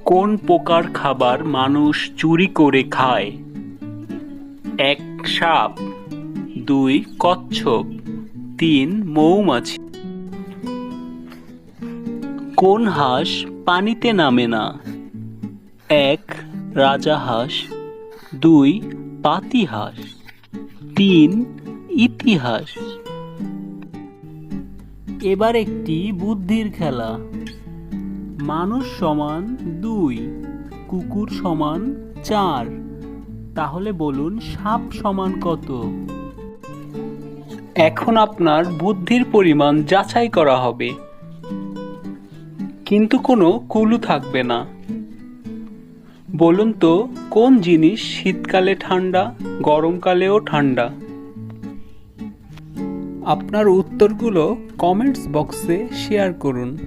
কোন প্রকার খাবার মানুষ চুরি করে খায়? ১. সাপ, ২. কচ্ছপ, ৩. মৌমাছি। কোন হাঁস পানিতে নামে না? ১. রাজাহাঁস, ২. পাতিহাঁস, ৩. ইতিহাস। এবার একটি বুদ্ধির খেলা। মানুষ সমান ২, কুকুর সমান ৪, তাহলে বলুন সাপ সমান কত? এখন আপনার বুদ্ধির পরিমাণ যাচাই করা হবে, কিন্তু কোনো ক্লু থাকবে না। বলুন তো কোন জিনিস শীতকালে ঠান্ডা, গরমকালেও ঠান্ডা? আপনার উত্তরগুলো কমেন্টস বক্সে শেয়ার করুন।